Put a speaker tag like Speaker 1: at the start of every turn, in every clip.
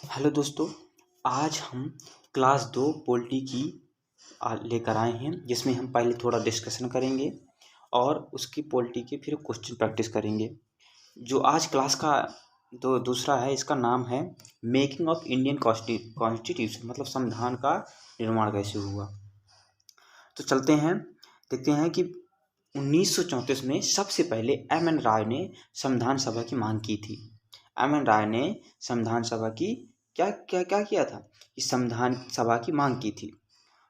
Speaker 1: Hello दोस्तों। आज हम क्लास 2 पॉलिटी की लेकर आए हैं, जिसमें हम पहले थोड़ा डिस्कशन करेंगे और उसकी पॉलिटी के फिर क्वेश्चन प्रैक्टिस करेंगे। जो आज क्लास का दूसरा है, इसका नाम है मेकिंग ऑफ इंडियन कॉन्स्टिट्यूशन, मतलब संविधान का निर्माण कैसे हुआ। तो चलते हैं, देखते हैं कि 1934 में सबसे पहले एम.एन. राय ने संविधान सभा की मांग की थी। एम.एन. राय ने संविधान सभा की क्या क्या क्या किया था कि संविधान सभा की मांग की थी।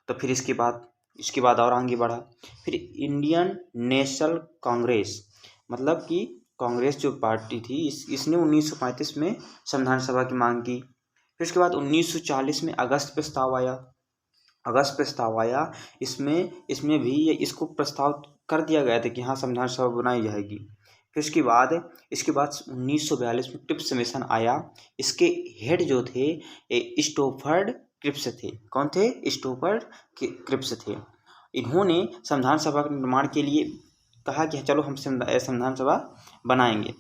Speaker 1: तो फिर इसके बाद और आगे बढ़ा। फिर इंडियन नेशनल कांग्रेस, मतलब कि कांग्रेस जो पार्टी थी, इसने 1935 में संविधान सभा की मांग की। फिर उसके बाद 1940 में अगस्त प्रस्ताव आया। इसमें भी इसको प्रस्ताव कर दिया गया था कि हाँ, संविधान सभा बनाई जाएगी। फिर इसके बाद 1942 में क्रिप्स मिशन आया। इसके हेड जो थे स्टोफर्ड क्रिप्स थे। कौन थे? स्टोफर्ड क्रिप्स थे। इन्होंने संविधान सभा के निर्माण के लिए कहा कि चलो हम संविधान सभा बनाएंगे,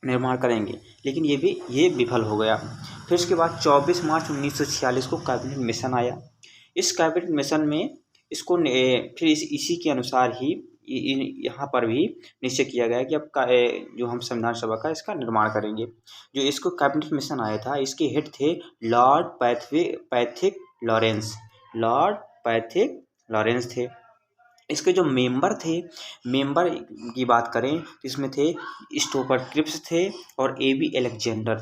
Speaker 1: निर्माण करेंगे, लेकिन ये विफल हो गया। फिर इसके बाद 24 मार्च 1946 को कैबिनेट मिशन आया। इस कैबिनेट मिशन में फिर इसी के अनुसार ही यहाँ पर भी निश्चय किया गया कि अब जो हम संविधान सभा का इसका निर्माण करेंगे। जो इसको कैबिनेट मिशन आया था, इसके हेड थे लॉर्ड पैथिक लॉरेंस थे। इसके जो मेंबर की बात करें तो इसमें थे स्टोफर्ड क्रिप्स थे और ए.बी. अलेक्जेंडर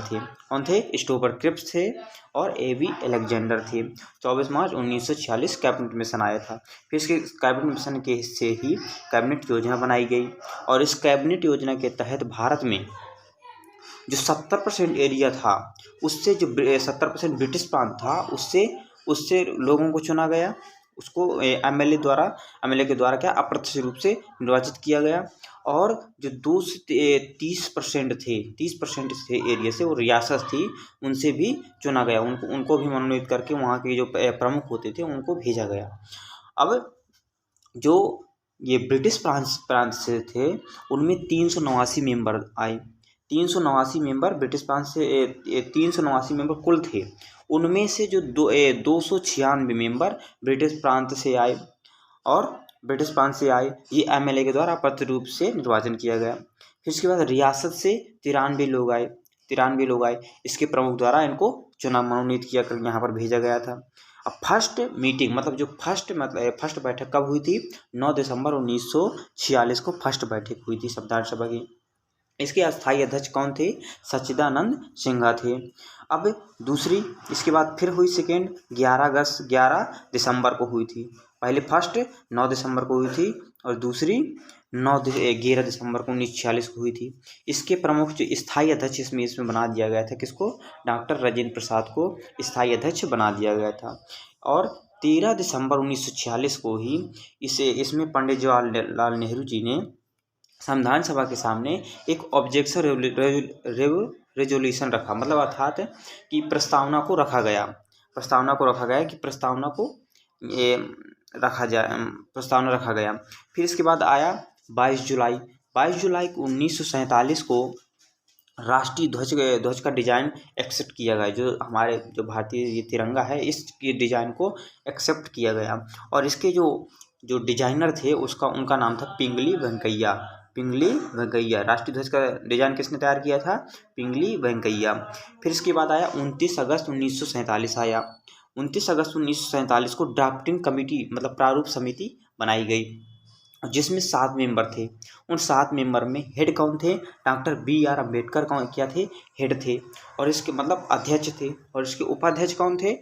Speaker 1: थे। कौन थे? स्टोफर्ड क्रिप्स थे और ए.बी. अलेक्जेंडर थे। 24 मार्च 1946 कैबिनेट मिशन आया था। फिर इसके कैबिनेट मिशन के हिस्से ही कैबिनेट योजना बनाई गई और इस कैबिनेट योजना के तहत भारत में जो 70% एरिया था, उससे जो 70% ब्रिटिश प्रांत था, उससे लोगों को चुना गया। उसको एमएलए के द्वारा क्या अप्रत्यक्ष रूप से निर्वाचित किया गया। और जो 2 से 30% थे एरिया से, वो रियासत थी, उनसे भी चुना गया। उनको भी मनोनीत करके वहाँ के जो प्रमुख होते थे उनको भेजा गया। अब जो ये ब्रिटिश प्रांत से थे, उनमें 389 मेंबर आए। 389 मेंबर ब्रिटिश प्रांत से 389 मेंबर कुल थे। उनमें से जो 296 मेंबर ब्रिटिश प्रांत से आए। ये एमएलए के द्वारा अप्रत्यक्ष रूप से निर्वाचन किया गया। फिर इसके बाद रियासत से 93 लोग आए। इसके प्रमुख द्वारा इनको मनोनीत किया कर यहाँ पर भेजा गया था। अब फर्स्ट मीटिंग, मतलब फर्स्ट बैठक कब हुई थी? 9 दिसंबर 1946 को फर्स्ट बैठक हुई थी संविधान सभा की। इसके अस्थायी अध्यक्ष कौन थे? सच्चिदानंद सिन्हा थे। अब दूसरी, इसके बाद फिर हुई सेकेंड 11 दिसंबर को हुई थी। पहले फर्स्ट 9 दिसंबर को हुई थी और दूसरी 11 दिसंबर को 1946 को हुई थी। इसके प्रमुख जो स्थायी अध्यक्ष इसमें बना दिया गया था, किसको? डॉक्टर राजेंद्र प्रसाद को स्थायी अध्यक्ष बना दिया गया था। और 13 दिसंबर 1946 को ही इसमें पंडित जवाहरलाल नेहरू जी ने संविधान सभा के सामने एक ऑब्जेक्शन रेजोल्यूशन रखा, मतलब अर्थात कि प्रस्तावना को रखा गया कि प्रस्तावना रखा गया। फिर इसके बाद आया 22 जुलाई 1947 को राष्ट्रीय ध्वज का डिजाइन एक्सेप्ट किया गया। जो हमारे जो भारतीय ये तिरंगा है, इसके डिजाइन को एक्सेप्ट किया गया। और इसके जो डिजाइनर थे उनका नाम था पिंगली वेंकैया। राष्ट्रीय ध्वज का डिजाइन किसने तैयार किया था? पिंगली वेंकैया। फिर इसके बाद आया 29 अगस्त 1947 आया। 29 अगस्त 1947 को ड्राफ्टिंग कमेटी, मतलब प्रारूप समिति बनाई गई, जिसमें 7 मेंबर थे। उन 7 मेंबर में हेड कौन थे? Doctor B.R. अम्बेडकर क्या थे? हेड थे और इसके मतलब अध्यक्ष थे। और इसके उपाध्यक्ष कौन थे?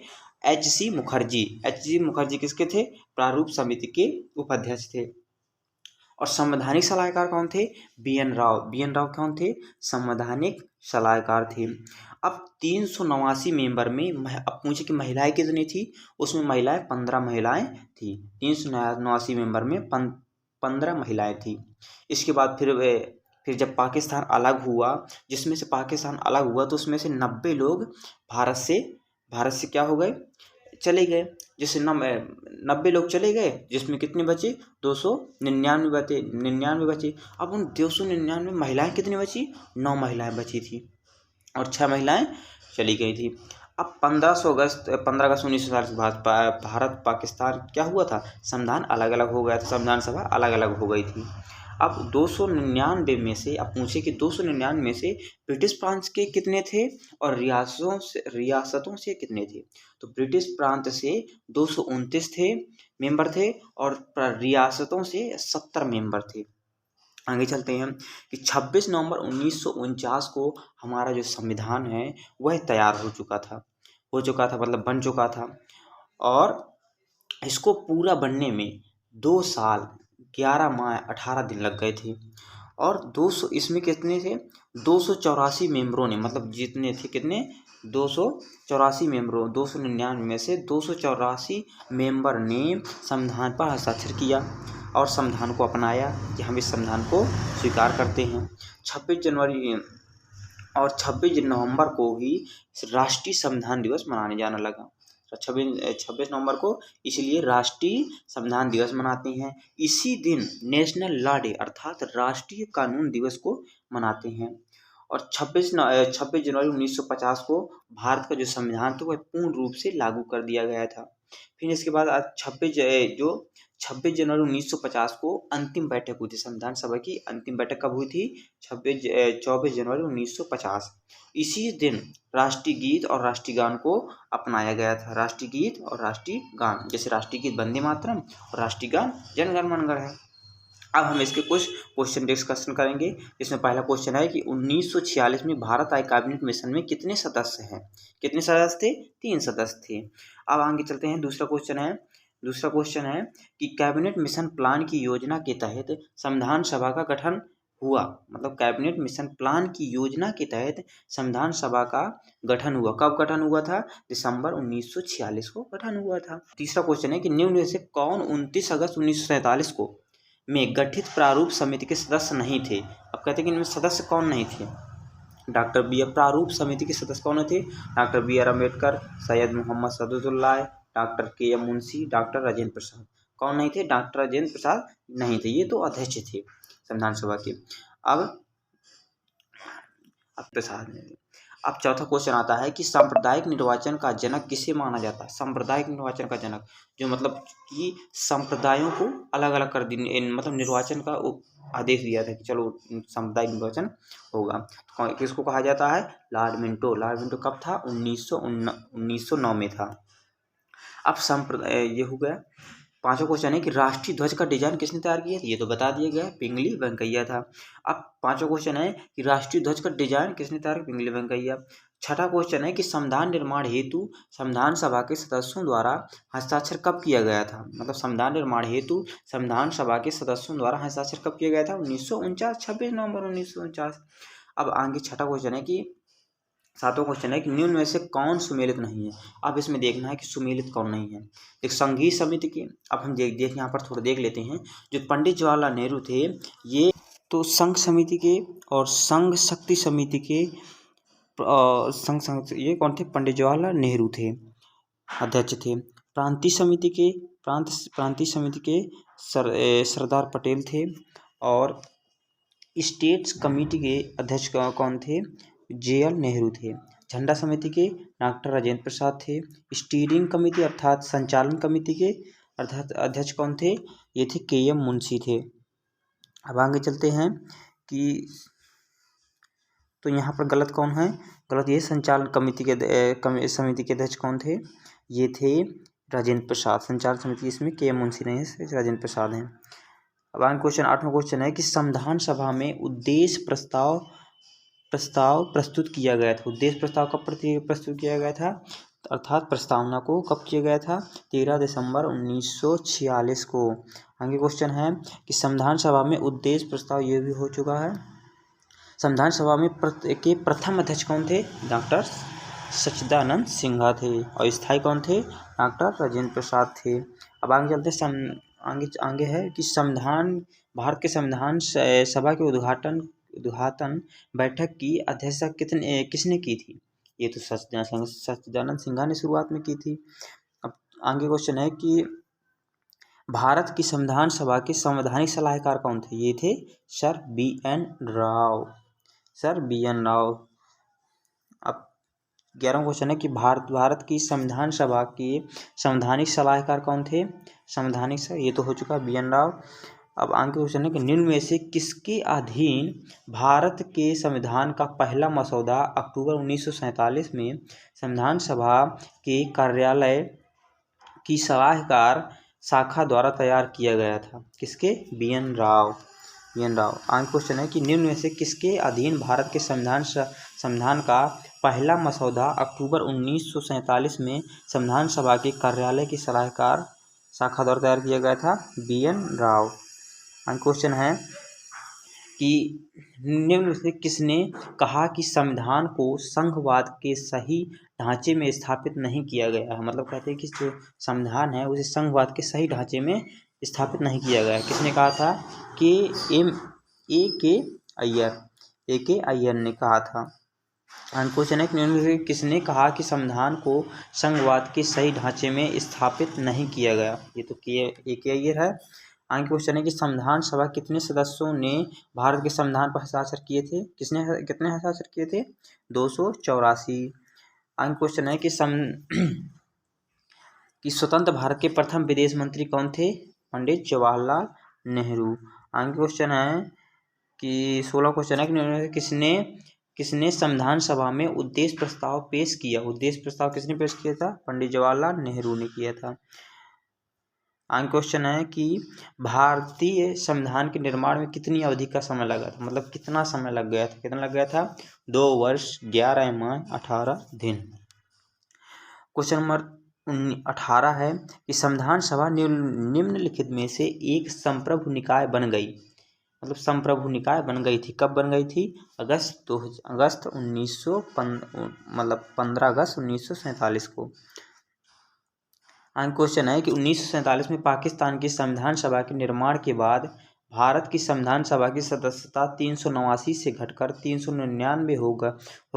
Speaker 1: H.C. मुखर्जी किसके थे? प्रारूप समिति के उपाध्यक्ष थे। और संवैधानिक सलाहकार कौन थे? B.N. राव कौन थे? संवैधानिक सलाहकार थे। अब 389 मेंबर में अब पूछे कि महिलाएं कितनी थी? उसमें महिलाएं 15 महिलाएं थी। 389 मेंबर में 15 महिलाएं थी। इसके बाद फिर जब पाकिस्तान अलग हुआ, तो उसमें से 90 लोग भारत से क्या हो गए? चले गए। जैसे 90 लोग चले गए, जिसमें कितने बचे? 299 बचे। अब उन 299 महिलाएं कितनी बची? 9 महिलाएं बची थी। और 6 महिलाएं चली गई थी। अब 15 अगस्त 1947 भारत पाकिस्तान क्या हुआ था, संविधान अलग अलग हो गया था, संविधान सभा अलग अलग हो गई थी। अब 299 में से, अब पूछे कि 299 में से ब्रिटिश प्रांत के कितने थे और रियासतों से कितने थे। तो ब्रिटिश प्रांत से 229 थे मेंबर थे और रियासतों से 70 मेंबर थे। आगे चलते हैं कि 26 नवंबर 1949 को हमारा जो संविधान है वह तैयार हो चुका था मतलब बन चुका था। और इसको पूरा बनने में 2 साल 11 माह 18 दिन लग गए थे। और 200 इसमें कितने थे, 284 मेंबरों ने, मतलब जितने थे कितने, 284 मेंबरों, 299 में से 284 मेंबर ने संविधान पर हस्ताक्षर किया और संविधान को अपनाया कि हम इस संविधान को स्वीकार करते हैं। 26 जनवरी और 26 नवंबर को ही राष्ट्रीय संविधान दिवस मनाने जाने लगा। 26 नवंबर को इसलिए राष्ट्रीय संविधान दिवस मनाते हैं। इसी दिन नेशनल लॉ डे अर्थात राष्ट्रीय कानून दिवस को मनाते हैं। और 26 जनवरी 1950 को भारत का जो संविधान था वह पूर्ण रूप से लागू कर दिया गया था। फिर इसके बाद आज 26 जनवरी 1950 को अंतिम बैठक हुई थी, संविधान सभा की अंतिम बैठक कब हुई थी, 24 जनवरी 1950। इसी दिन राष्ट्रीय गीत और राष्ट्रीय गान को अपनाया गया था। राष्ट्रीय गीत और राष्ट्रीय गान, जैसे राष्ट्रीय गीत वंदे मातरम और राष्ट्रीय गान जन गण मन गण है। अब हम इसके कुछ क्वेश्चन डिस्कशन करेंगे। इसमें पहला क्वेश्चन है कि 1946 में भारत आय कैबिनेट मिशन में कितने सदस्य हैं, कितने सदस्य थे, 3 सदस्य थे। अब आगे चलते हैं, दूसरा क्वेश्चन है कि कैबिनेट मिशन प्लान की योजना के तहत संविधान सभा का गठन हुआ, मतलब कैबिनेट मिशन प्लान की योजना के तहत संविधान सभा का गठन हुआ, कब गठन हुआ था, दिसंबर 1946 को गठन हुआ था। तीसरा क्वेश्चन है कि निम्न में से कौन 29 अगस्त 1947 को में गठित प्रारूप समिति के सदस्य नहीं थे। अब कहते हैं कि इनमें सदस्य कौन नहीं थे, डॉक्टर बी आर प्रारूप समिति के सदस्य कौन थे, doctor B R Ambedkar, Syed Mohammad Sadullah, doctor K M Munshi, doctor Rajendra Prasad. कौन नहीं थे, डॉक्टर राजेंद्र प्रसाद नहीं थे, ये तो अध्यक्ष थे संविधान सभा के। अब प्रसाद नहीं थे। अब चौथा क्वेश्चन आता है कि सांप्रदायिक निर्वाचन का जनक किसे माना जाता है। सांप्रदायिक निर्वाचन का जनक, जो मतलब कि संप्रदायों को अलग अलग कर दी, मतलब निर्वाचन का आदेश दिया था कि चलो सांप्रदायिक निर्वाचन होगा, तो किसको कहा जाता है, लॉर्ड मिंटो। लॉर्ड मिंटो कब था, 1909 में था। अब ये हो गया। पांचवा क्वेश्चन है कि राष्ट्रीय ध्वज का डिजाइन किसने तैयार किया, ये तो बता दिया गया, पिंगली वेंकैया था। अब पांचवा क्वेश्चन है कि राष्ट्रीय ध्वज का डिजाइन किसने तैयार किया, पिंगली वेंकैया। छठा क्वेश्चन है कि संविधान निर्माण हेतु संविधान सभा के सदस्यों द्वारा हस्ताक्षर कब किया गया था, मतलब संविधान निर्माण हेतु संविधान सभा के सदस्यों द्वारा हस्ताक्षर कब किया गया था, 1949, 26 नवंबर 1949। अब आगे छठा क्वेश्चन है कि सातवां क्वेश्चन है कि निम्न में से कौन सुमेलित नहीं है। अब इसमें देखना है कि सुमेलित कौन नहीं है। एक संघीय समिति के, अब हम देख यहाँ पर थोड़ा देख लेते हैं। जो पंडित जवाहरलाल नेहरू थे, ये तो संघ समिति के और संघ शक्ति समिति के ये कौन थे, पंडित जवाहरलाल नेहरू थे, अध्यक्ष थे। प्रांतीय समिति के सरदार पटेल थे और स्टेट्स कमेटी के अध्यक्ष कौन थे, JL नेहरू थे। झंडा समिति के डॉक्टर राजेंद्र प्रसाद थे। स्टीयरिंग कमेटी अर्थात संचालन कमेटी के अध्यक्ष कौन थे, ये थे KM मुंशी थे। अब आगे चलते हैं कि तो यहाँ पर गलत कौन है, गलत ये संचालन कमेटी के समिति के अध्यक्ष कौन थे, ये थे राजेंद्र प्रसाद। संचालन समिति इसमें KM मुंशी नहीं है, राजेंद्र प्रसाद हैं। अब आगे क्वेश्चन, आठवां क्वेश्चन है कि संविधान सभा में उद्देश्य प्रस्ताव प्रस्तुत किया गया था। उद्देश्य प्रस्ताव कब प्रस्तुत किया गया था, अर्थात प्रस्तावना को कब किया गया था, 13 दिसंबर 1946 को। आगे क्वेश्चन है कि संविधान सभा में उद्देश्य प्रस्ताव, ये भी हो चुका है। संविधान सभा में के प्रथम अध्यक्ष कौन थे, डॉक्टर सच्चिदानंद सिन्हा थे और स्थायी कौन थे, डॉक्टर राजेंद्र प्रसाद थे। अब आगे चलते आगे है कि भारत के संविधान सभा के उद्घाटन बैठक की अध्यक्षता किसने की थी, ये तो सच्चिदानंद सिन्हा ने शुरुआत में की थी। अब आगे क्वेश्चन है कि भारत की संविधान सभा के संवैधानिक सलाहकार कौन थे, ये थे सर BN राव। अब 11वां क्वेश्चन है कि भारत की संविधान सभा के संवैधानिक सलाहकार कौन थे? ये तो हो चुका BN राव। अब आगे क्वेश्चन है कि निम्न में से किसके अधीन भारत के संविधान का पहला मसौदा अक्टूबर 1947 में संविधान सभा के कार्यालय की सलाहकार शाखा द्वारा तैयार किया गया था? किसके? BN राव। आगे क्वेश्चन है कि निम्न में से किसके अधीन भारत के संविधान का पहला मसौदा अक्टूबर 1947 में संविधान सभा के कार्यालय की सलाहकार शाखा द्वारा तैयार किया गया था? BN राव। आगे क्वेश्चन है कि निम्न से किसने कहा कि संविधान को संघवाद के सही ढांचे में स्थापित नहीं किया गया है? मतलब कहते हैं कि जो संविधान है उसे संघवाद के सही ढांचे में स्थापित नहीं किया गया है। किसने कहा था? A.K. अय्यर ने कहा था। क्वेश्चन है कि किसने कहा कि संविधान को संघवाद के सही ढांचे में स्थापित नहीं किया गया? ये तो A.K. अय्यर है। आगे क्वेश्चन है कि संविधान सभा कितने सदस्यों ने भारत के संविधान पर हस्ताक्षर किए थे? कितने हस्ताक्षर किए थे? 284। आगे क्वेश्चन है कि स्वतंत्र भारत के प्रथम विदेश मंत्री कौन थे? पंडित जवाहरलाल नेहरू। आगे क्वेश्चन है कि 16 क्वेश्चन है कि किसने संविधान सभा में उद्देश्य प्रस्ताव पेश किया? उद्देश्य प्रस्ताव किसने पेश किया था? पंडित जवाहरलाल नेहरू ने किया था। आगे क्वेश्चन है कि भारतीय संविधान के निर्माण में कितनी अवधि का समय लगा था? मतलब कितना समय लग गया था? कितना लग गया था? 2 वर्ष 11 माह 18 दिन। क्वेश्चन नंबर 18 है कि संविधान सभा निम्नलिखित में से एक संप्रभु निकाय बन गई। मतलब संप्रभु निकाय बन गई थी। कब बन गई थी? 15 अगस्त 1947 को। आगे क्वेश्चन है कि 1947 में पाकिस्तान की संविधान सभा के निर्माण के बाद भारत की संविधान सभा की सदस्यता 389 से घटकर 399 हो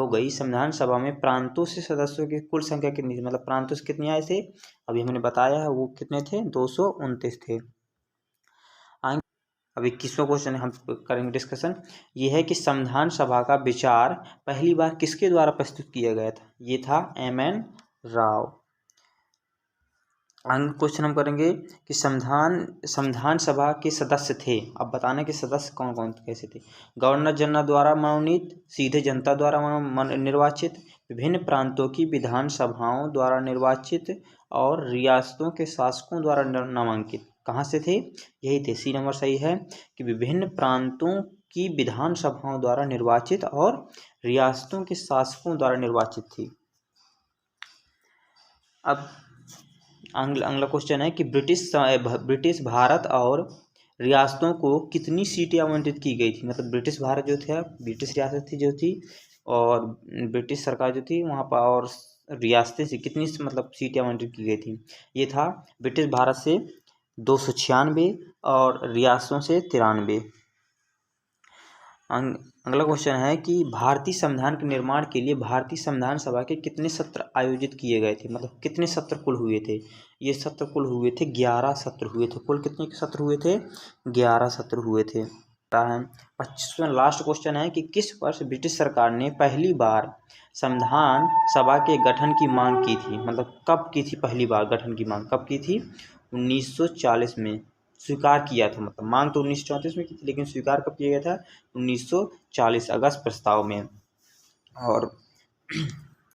Speaker 1: गई। संविधान सभा में प्रांतों से सदस्यों की कुल संख्या कितनी थी? मतलब प्रांतों से कितने आए थे? अभी हमने बताया है वो कितने थे? 229 थे। अब 21वां क्वेश्चन हम करेंगे डिस्कशन। ये है कि संविधान सभा का विचार पहली बार किसके द्वारा प्रस्तुत किया गया था? ये था MN राव। आगे क्वेश्चन हम करेंगे कि संविधान सभा के सदस्य थे। अब बताना कि सदस्य कौन कौन कैसे थे। गवर्नर जनरल द्वारा मनोनीत, सीधे जनता द्वारा निर्वाचित, विभिन्न प्रांतों की विधानसभाओं द्वारा निर्वाचित और रियासतों के शासकों द्वारा नामांकित। कहाँ से थे? यही थे। C नंबर सही है कि विभिन्न प्रांतों की विधानसभाओं द्वारा निर्वाचित और रियासतों के शासकों द्वारा निर्वाचित थी। अब अगला क्वेश्चन है कि ब्रिटिश भारत और रियासतों को कितनी सीटें आवंटित की गई थी? मतलब ब्रिटिश भारत जो था, ब्रिटिश रियासत थी और ब्रिटिश सरकार जो थी वहाँ पर, और रियासतें से कितनी मतलब सीटें आवंटित की गई थी? ये था ब्रिटिश भारत से 296 और रियासतों से 93। अगला क्वेश्चन है कि भारतीय संविधान के निर्माण के लिए भारतीय संविधान सभा के कितने सत्र आयोजित किए गए थे? मतलब कितने सत्र कुल हुए थे? ये सत्र कुल हुए थे 11 सत्र हुए थे। कुल कितने सत्र हुए थे? 11 सत्र हुए थे। 25वां लास्ट क्वेश्चन है कि किस वर्ष ब्रिटिश सरकार ने पहली बार संविधान सभा के गठन की मांग की थी? मतलब कब की थी पहली बार गठन की मांग? कब की थी? 1940 में स्वीकार किया था। मतलब मांग तो 1934 में की थी, लेकिन स्वीकार कब किया गया था? 1940 अगस्त प्रस्ताव में। और